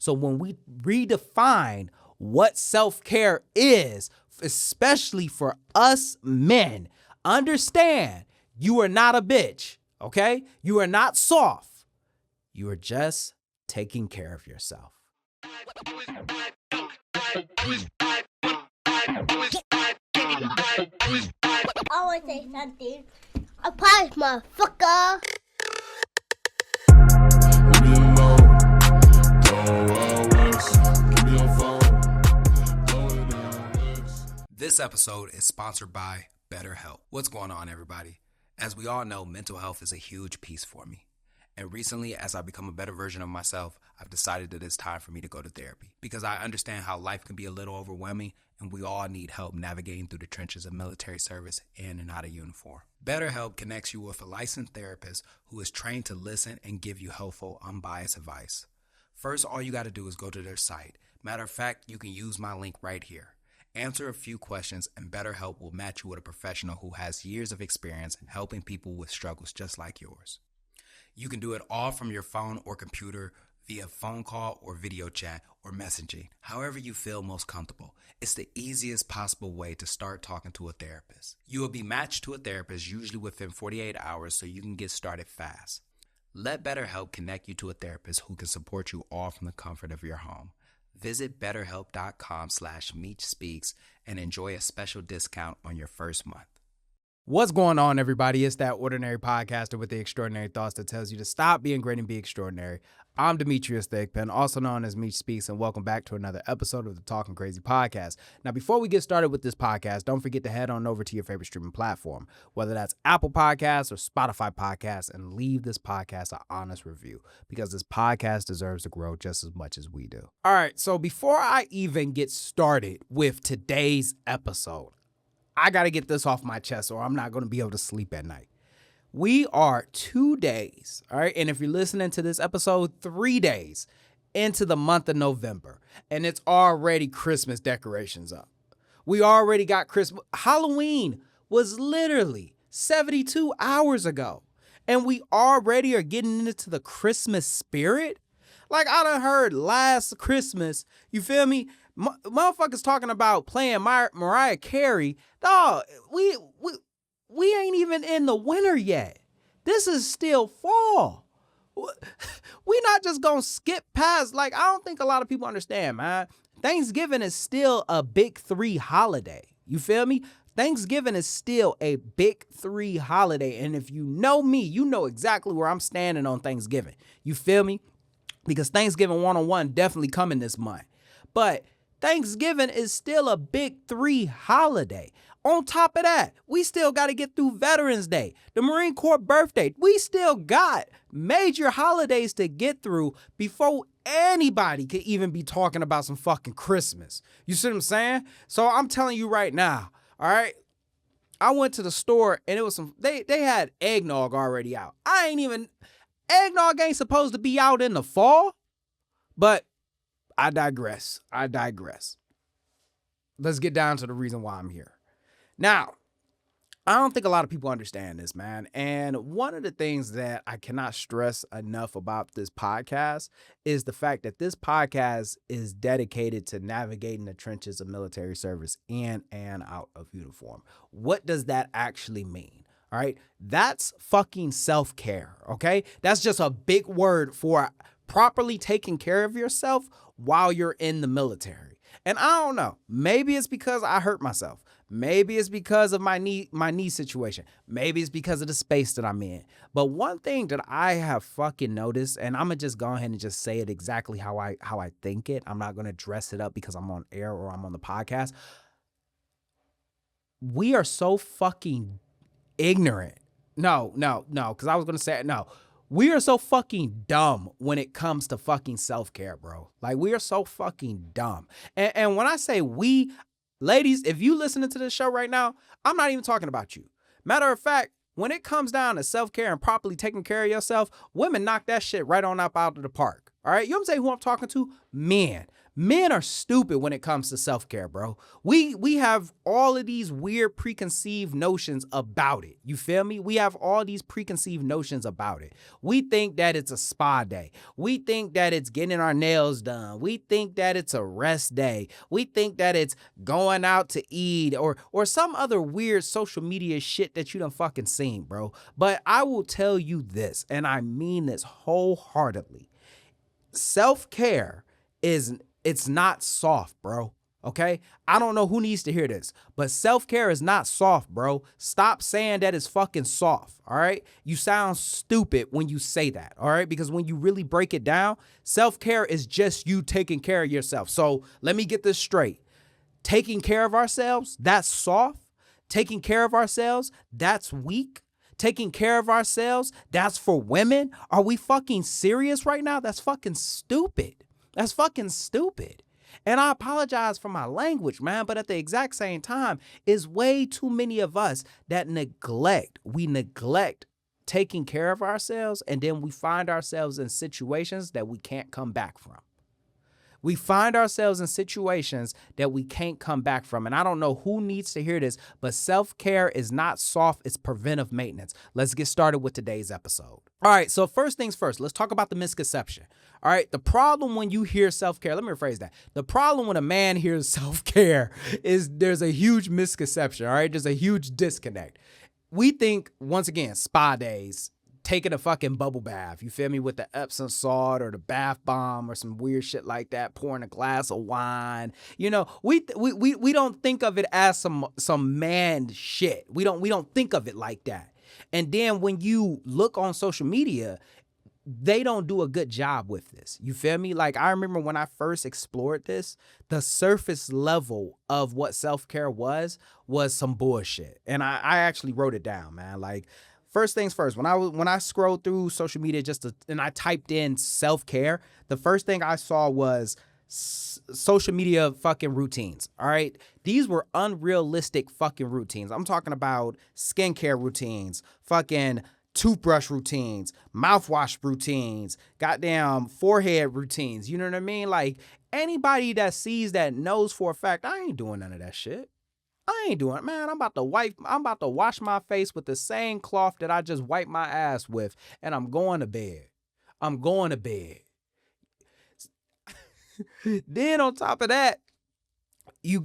So when we redefine what self-care is, especially for us men, understand you are not a bitch, okay? You are not soft. You are just taking care of yourself. I want to say something. A prize, motherfucker. This episode is sponsored by BetterHelp. What's going on, everybody? As we all know, mental health is a huge piece for me. And recently, as I become a better version of myself, I've decided that it's time for me to go to therapy because I understand how life can be a little overwhelming and we all need help navigating through the trenches of military service in and out of uniform. BetterHelp connects you with a licensed therapist who is trained to listen and give you helpful, unbiased advice. First, all you got to do is go to their site. Matter of fact, you can use my link right here. Answer a few questions and BetterHelp will match you with a professional who has years of experience helping people with struggles just like yours. You can do it all from your phone or computer via phone call or video chat or messaging, however you feel most comfortable. It's the easiest possible way to start talking to a therapist. You will be matched to a therapist usually within 48 hours so you can get started fast. Let BetterHelp connect you to a therapist who can support you all from the comfort of your home. Visit betterhelp.com/Meech Speaks and enjoy a special discount on your first month. What's going on, everybody? It's that ordinary podcaster with the extraordinary thoughts that tells you to stop being great and be extraordinary. I'm Demetrius Thigpen, also known as Meech Speaks, and welcome back to another episode of the Talkin Crazy Podcast. Now, before we get started with this podcast, don't forget to head on over to your favorite streaming platform, whether that's Apple Podcasts or Spotify Podcasts, and leave this podcast an honest review because this podcast deserves to grow just as much as we do. All right, so before I even get started with today's episode, I got to get this off my chest or I'm not going to be able to sleep at night. We are 2 days, all right? And if you're listening to this episode, 3 days into the month of November, and it's already Christmas decorations up. We already got Christmas. Halloween was literally 72 hours ago, and we already are getting into the Christmas spirit. Like I done heard last Christmas, you feel me? Motherfuckers talking about playing Mariah Carey. Dog, we ain't even in the winter yet. This is still fall. We not just gonna skip past. Like, I don't think a lot of people understand, man. Thanksgiving is still a big three holiday. You feel me? Thanksgiving is still a big three holiday. And if you know me, you know exactly where I'm standing on Thanksgiving. You feel me? Because Thanksgiving 101 definitely coming this month. But Thanksgiving is still a big three holiday. On top of that, we still got to get through Veterans Day, the Marine Corps birthday. We still got major holidays to get through before anybody could even be talking about some fucking Christmas. You see what I'm saying? So I'm telling you right now, all right? I went to the store and it was they had eggnog already out. Eggnog ain't supposed to be out in the fall, but I digress. Let's get down to the reason why I'm here. Now, I don't think a lot of people understand this, man. And one of the things that I cannot stress enough about this podcast is the fact that this podcast is dedicated to navigating the trenches of military service in and out of uniform. What does that actually mean? All right, that's fucking self-care, okay? That's just a big word for properly taking care of yourself while you're in the military. And I don't know, maybe it's because I hurt myself. Maybe it's because of my knee situation. Maybe it's because of the space that I'm in. But one thing that I have fucking noticed, and I'm gonna just go ahead and just say it exactly how I think it. I'm not gonna dress it up because I'm on air or I'm on the podcast. We are so fucking ignorant. No, because I was going to say, no. We are so fucking dumb when it comes to fucking self-care, bro. Like, we are so fucking dumb. And when I say we, ladies, if you listening to this show right now, I'm not even talking about you. Matter of fact, when it comes down to self-care and properly taking care of yourself, women knock that shit right on up out of the park. All right, you know what I'm saying? Who I'm talking to? Men. Men are stupid when it comes to self-care, bro. We have all of these weird preconceived notions about it. You feel me? We have all these preconceived notions about it. We think that it's a spa day. We think that it's getting our nails done. We think that it's a rest day. We think that it's going out to eat or some other weird social media shit that you done fucking seen, bro. But I will tell you this, and I mean this wholeheartedly. Self-care it's not soft, bro. Okay? I don't know who needs to hear this, but self-care is not soft, bro. Stop saying that it's fucking soft, all right? You sound stupid when you say that, all right? Because when you really break it down, self-care is just you taking care of yourself. So let me get this straight. Taking care of ourselves, that's soft. Taking care of ourselves, that's weak. Taking care of ourselves, that's for women. Are we fucking serious right now? That's fucking stupid. That's fucking stupid. And I apologize for my language, man, but at the exact same time, it's way too many of us that neglect taking care of ourselves, and then we find ourselves in situations that we can't come back from. We find ourselves in situations that we can't come back from. And I don't know who needs to hear this, but self-care is not soft, it's preventive maintenance. Let's get started with today's episode. All right, so first things first, let's talk about the misconception. All right, the problem when you hear self-care, let me rephrase that. The problem when a man hears self-care is there's a huge misconception, all right? There's a huge disconnect. We think, once again, spa days, taking a fucking bubble bath, you feel me, with the Epsom salt or the bath bomb or some weird shit like that, pouring a glass of wine. You know, we don't think of it as some man shit. We don't think of it like that. And then when you look on social media, they don't do a good job with this. You feel me? Like, I remember when I first explored this, the surface level of what self-care was some bullshit. And I actually wrote it down, man. Like, first things first, when I scrolled through social media and I typed in self-care, the first thing I saw was social media fucking routines. All right. These were unrealistic fucking routines. I'm talking about skincare routines, fucking toothbrush routines, mouthwash routines, goddamn forehead routines. You know what I mean? Like, anybody that sees that knows for a fact, I ain't doing none of that shit. I ain't doing it, man. I'm about to wash my face with the same cloth that I just wiped my ass with, and I'm going to bed. I'm going to bed. Then on top of that, you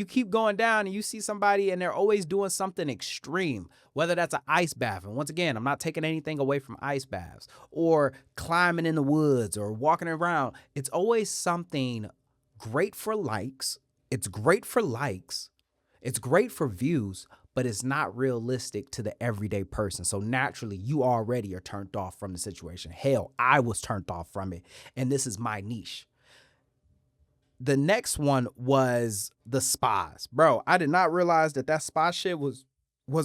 keep going down, and you see somebody, and they're always doing something extreme, whether that's an ice bath. And once again, I'm not taking anything away from ice baths or climbing in the woods or walking around. It's always something great for likes. It's great for likes. It's great for views, but it's not realistic to the everyday person. So naturally, you already are turned off from the situation. Hell, I was turned off from it, and this is my niche. The next one was the spas. Bro, I did not realize that spa shit was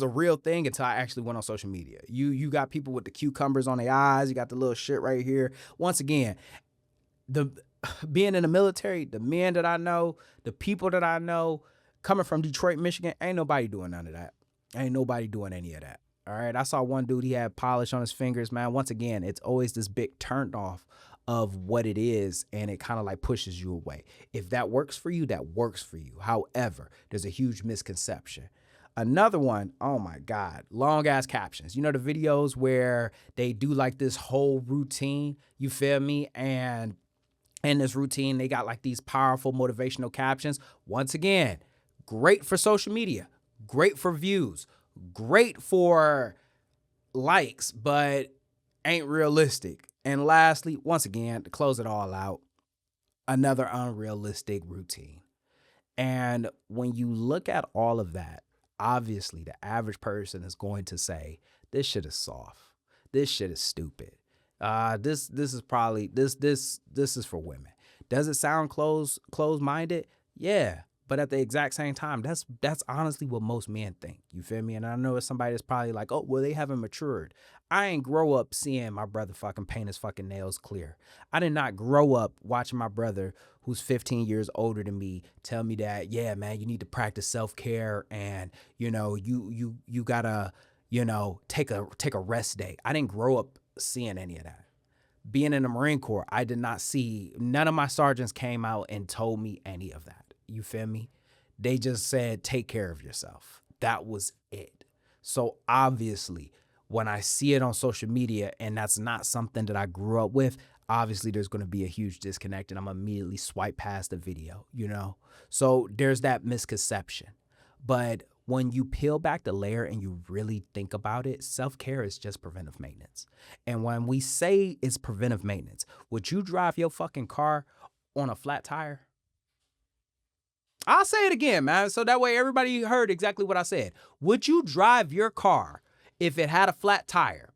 a real thing until I actually went on social media. You got people with the cucumbers on their eyes. You got the little shit right here. Once again, being in the military, the men that I know, the people that I know, coming from Detroit, Michigan, ain't nobody doing none of that. Ain't nobody doing any of that. All right. I saw one dude, he had polish on his fingers, man. Once again, it's always this big turn off of what it is, and it kind of like pushes you away. If that works for you, that works for you. However, there's a huge misconception. Another one, oh my God, long ass captions. You know, the videos where they do like this whole routine, you feel me? And in this routine, they got like these powerful motivational captions. Once again, great for social media, great for views, great for likes, but ain't realistic. And lastly, once again, to close it all out, another unrealistic routine. And when you look at all of that, obviously the average person is going to say, this shit is soft. This shit is stupid. This is probably, this is for women. Does it sound closed-minded? Yeah. But at the exact same time, that's honestly what most men think. You feel me? And I know it's somebody that's probably like, oh, well, they haven't matured. I ain't grow up seeing my brother fucking paint his fucking nails clear. I did not grow up watching my brother, who's 15 years older than me, tell me that, yeah, man, you need to practice self-care, and you know, you gotta, you know, take a rest day. I didn't grow up seeing any of that. Being in the Marine Corps, I did not see, none of my sergeants came out and told me any of that. You feel me? They just said, take care of yourself. That was it. So obviously, when I see it on social media and that's not something that I grew up with, obviously there's going to be a huge disconnect and I'm immediately swipe past the video, you know? So there's that misconception. But when you peel back the layer and you really think about it, self-care is just preventive maintenance. And when we say it's preventive maintenance, would you drive your fucking car on a flat tire? I'll say it again, man, so that way everybody heard exactly what I said. Would you drive your car if it had a flat tire?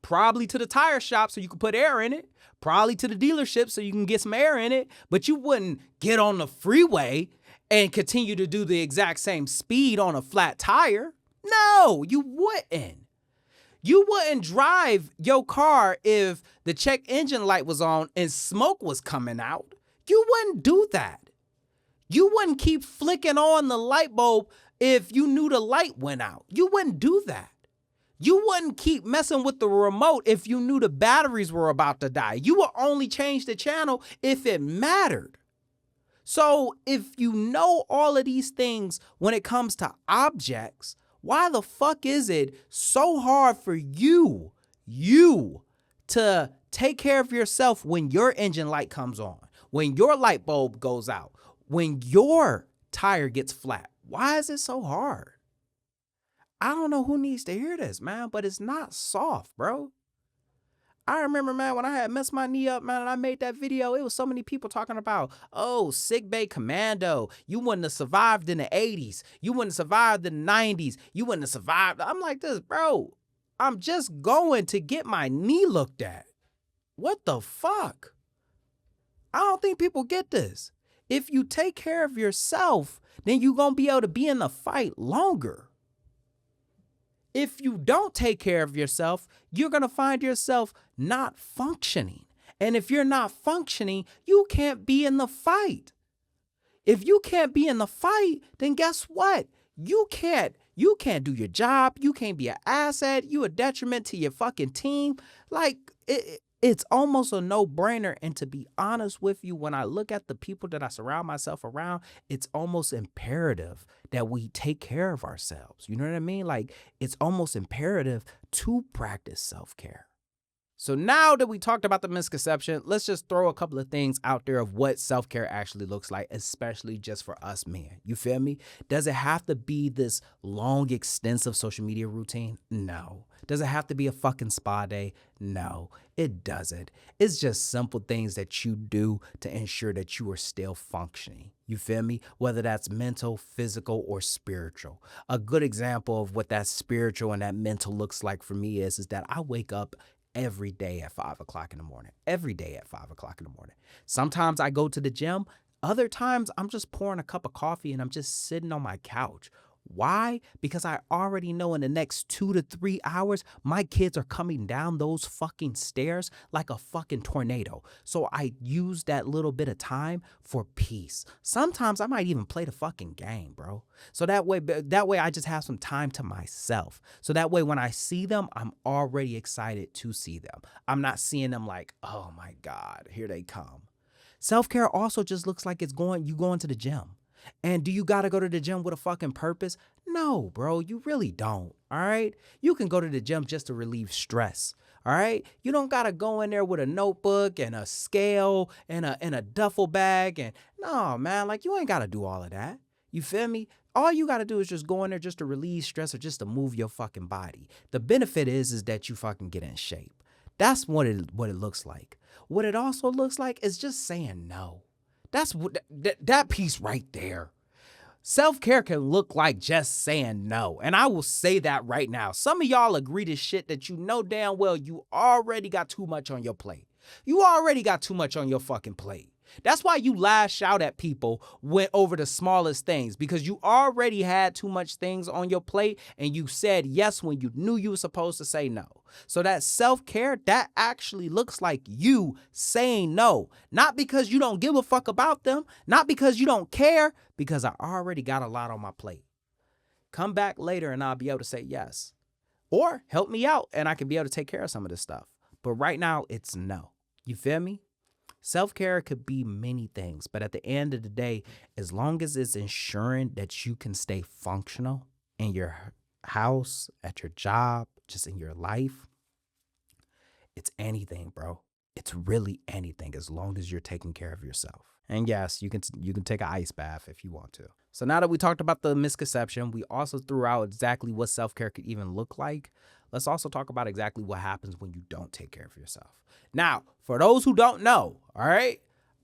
Probably to the tire shop so you could put air in it. Probably to the dealership so you can get some air in it. But you wouldn't get on the freeway and continue to do the exact same speed on a flat tire. No, you wouldn't. You wouldn't drive your car if the check engine light was on and smoke was coming out. You wouldn't do that. You wouldn't keep flicking on the light bulb if you knew the light went out. You wouldn't do that. You wouldn't keep messing with the remote if you knew the batteries were about to die. You would only change the channel if it mattered. So if you know all of these things when it comes to objects, why the fuck is it so hard for you to take care of yourself when your engine light comes on, when your light bulb goes out, when your tire gets flat? Why is it so hard? I don't know who needs to hear this, man, but it's not soft, bro. I remember, man, when I had messed my knee up, man, and I made that video, it was so many people talking about, oh, sick bay commando. You wouldn't have survived in the 80s. You wouldn't have survived in the 90s. You wouldn't have survived. I'm like this, bro. I'm just going to get my knee looked at. What the fuck? I don't think people get this. If you take care of yourself, then you're going to be able to be in the fight longer. If you don't take care of yourself, you're going to find yourself not functioning. And if you're not functioning, you can't be in the fight. If you can't be in the fight, then guess what? You can't do your job. You can't be an asset. You a detriment to your fucking team. Like, it's almost a no-brainer. And to be honest with you, when I look at the people that I surround myself around, it's almost imperative that we take care of ourselves. You know what I mean? Like, it's almost imperative to practice self-care. So now that we talked about the misconception, let's just throw a couple of things out there of what self-care actually looks like, especially just for us men. You feel me? Does it have to be this long, extensive social media routine? No. Does it have to be a fucking spa day? No, it doesn't. It's just simple things that you do to ensure that you are still functioning. You feel me? Whether that's mental, physical, or spiritual. A good example of what that spiritual and that mental looks like for me is that I wake up every day at 5 o'clock in the morning. Every day at 5 o'clock in the morning. Sometimes I go to the gym. Other times I'm just pouring a cup of coffee and I'm just sitting on my couch. Why? Because I already know in the next 2 to 3 hours, my kids are coming down those fucking stairs like a fucking tornado. So I use that little bit of time for peace. Sometimes I might even play the fucking game, bro. So that way I just have some time to myself. So that way when I see them, I'm already excited to see them. I'm not seeing them like, oh my God, here they come. Self-care also just looks like you going to the gym. And do you got to go to the gym with a fucking purpose? No, bro, you really don't. All right. You can go to the gym just to relieve stress. All right. You don't got to go in there with a notebook and a scale and a duffel bag. And no, man, like you ain't got to do all of that. You feel me? All you got to do is just go in there just to relieve stress or just to move your fucking body. The benefit is that you fucking get in shape. That's what it looks like. What it also looks like is just saying no. That's what that piece right there. Self-care can look like just saying no. And I will say that right now. Some of y'all agree to shit that you know damn well you already got too much on your plate. You already got too much on your fucking plate. That's why you lash out at people over the smallest things, because you already had too much things on your plate and you said yes when you knew you were supposed to say no. So that self-care, that actually looks like you saying no, not because you don't give a fuck about them, not because you don't care, because I already got a lot on my plate. Come back later and I'll be able to say yes, or help me out and I can be able to take care of some of this stuff. But right now it's no. You feel me? Self-care could be many things, but at the end of the day, as long as it's ensuring that you can stay functional in your house, at your job, just in your life, it's anything, bro. It's really anything as long as you're taking care of yourself. And yes, you can take an ice bath if you want to. So now that we talked about the misconception, we also threw out exactly what self-care could even look like. Let's also talk about exactly what happens when you don't take care of yourself. Now, for those who don't know, all right,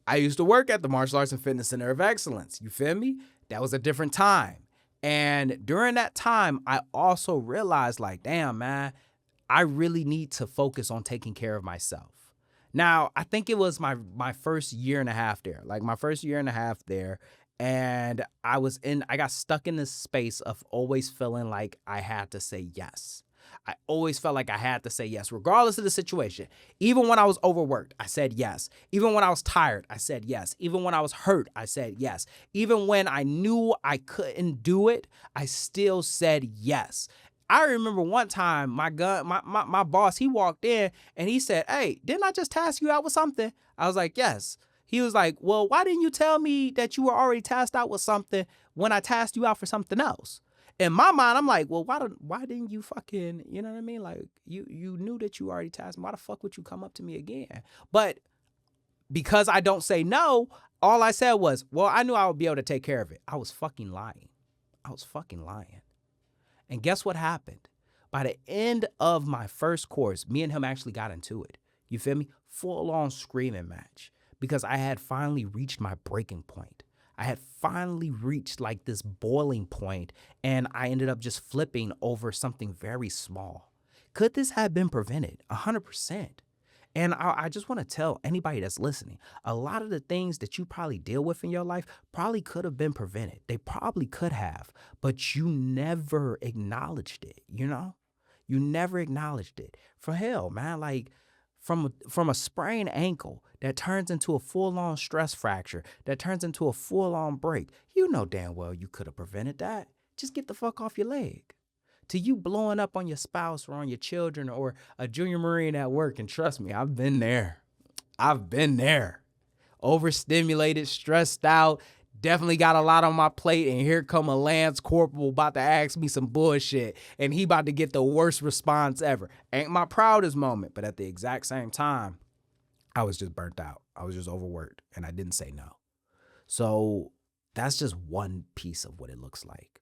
I used to work at the Martial Arts and Fitness Center of Excellence. You feel me? That was a different time. And during that time, I also realized like, damn, man, I really need to focus on taking care of myself. Now, I think it was my first year and a half there, and I got stuck in this space of always feeling like I had to say yes. I always felt like I had to say yes, regardless of the situation. Even when I was overworked, I said yes. Even when I was tired, I said yes. Even when I was hurt, I said yes. Even when I knew I couldn't do it, I still said yes. I remember one time my boss, he walked in and he said, "Hey, didn't I just task you out with something?" I was like, "Yes." He was like, "Well, why didn't you tell me that you were already tasked out with something when I tasked you out for something else?" In my mind, I'm like, "Well, why didn't you fucking, you know what I mean? Like you knew that you already tasked me. Why the fuck would you come up to me again?" But because I don't say no, all I said was, "Well, I knew I would be able to take care of it." I was fucking lying. And guess what happened? By the end of my first course, me and him actually got into it. You feel me? Full on screaming match. Because I had finally reached my breaking point. I had finally reached like this boiling point, and I ended up just flipping over something very small. Could this have been prevented? 100%. And I just want to tell anybody that's listening, a lot of the things that you probably deal with in your life probably could have been prevented. They probably could have, but you never acknowledged it, you know? You never acknowledged it. For hell, man, like from a sprained ankle that turns into a full-on stress fracture, that turns into a full-on break, you know damn well you could have prevented that. Just get the fuck off your leg. To you blowing up on your spouse or on your children or a junior Marine at work. And trust me, I've been there. Overstimulated, stressed out, definitely got a lot on my plate. And here come a Lance Corporal about to ask me some bullshit. And he about to get the worst response ever. Ain't my proudest moment. But at the exact same time, I was just burnt out. I was just overworked. And I didn't say no. So that's just one piece of what it looks like.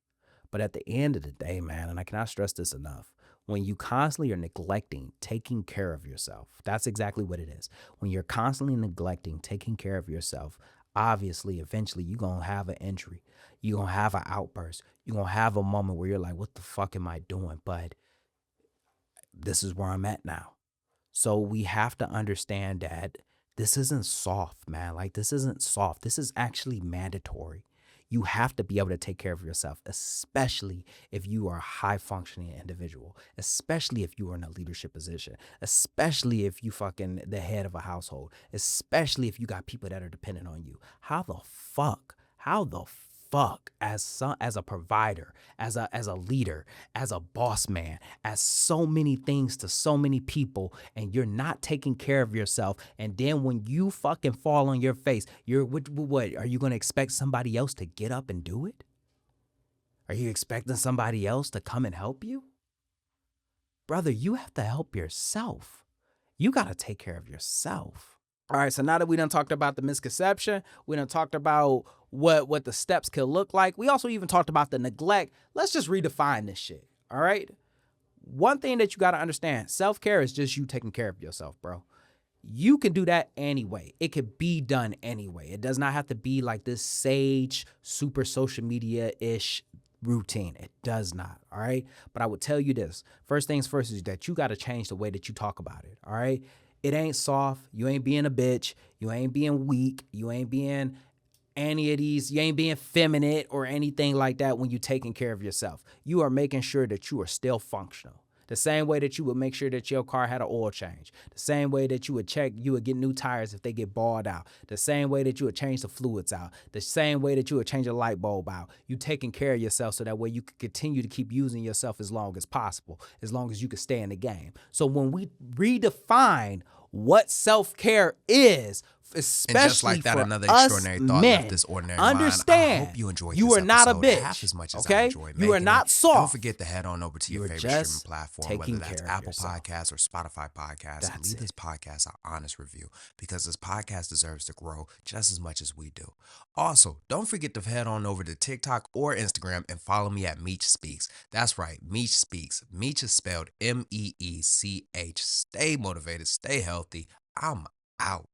But at the end of the day, man, and I cannot stress this enough, when you constantly are neglecting taking care of yourself, that's exactly what it is. When you're constantly neglecting taking care of yourself, obviously, eventually, you're going to have an injury. You're going to have an outburst. You're going to have a moment where you're like, what the fuck am I doing? But this is where I'm at now. So we have to understand that this isn't soft, man. Like, this isn't soft. This is actually mandatory. You have to be able to take care of yourself, especially if you are a high-functioning individual, especially if you are in a leadership position, especially if you fucking the head of a household, especially if you got people that are dependent on you. How the fuck as a provider, as a leader, as a boss man, as so many things to so many people, and you're not taking care of yourself, and then when you fucking fall on your face, what are you going to expect somebody else to get up and do it? Are you expecting somebody else to come and help you? Brother, you have to help yourself. You got to take care of yourself. All right, so now that we done talked about the misconception, we done talked about what the steps could look like. We also even talked about the neglect. Let's just redefine this shit, all right? One thing that you got to understand, self-care is just you taking care of yourself, bro. You can do that anyway. It could be done anyway. It does not have to be like this sage, super social media-ish routine. It does not, all right? But I would tell you this. First things first is that you got to change the way that you talk about it, all right? It ain't soft. You ain't being a bitch. You ain't being weak. You ain't being any of these. You ain't being effeminate or anything like that when you're taking care of yourself. You are making sure that you are still functional. The same way that you would make sure that your car had an oil change. The same way that you would get new tires if they get balled out. The same way that you would change the fluids out. The same way that you would change a light bulb out. You taking care of yourself so that way you can continue to keep using yourself as long as possible, as long as you can stay in the game. So when we redefine what self-care is, especially and just like that, for another us extraordinary thought men. left this ordinary Understand, mind. I hope you enjoyed you this are not a episode bitch. half as much as I Okay, enjoyed you are making not it. soft. Don't forget to head on over to You your are favorite just streaming platform, taking whether that's care of Apple yourself. Podcasts or Spotify Podcasts, and That's leave it. this podcast an honest review, because this podcast deserves to grow just as much as we do. Also, don't forget to head on over to TikTok or Instagram and follow me at Meech Speaks. That's right, Meech Speaks. Meech is spelled Meech. Stay motivated, stay healthy. I'm out.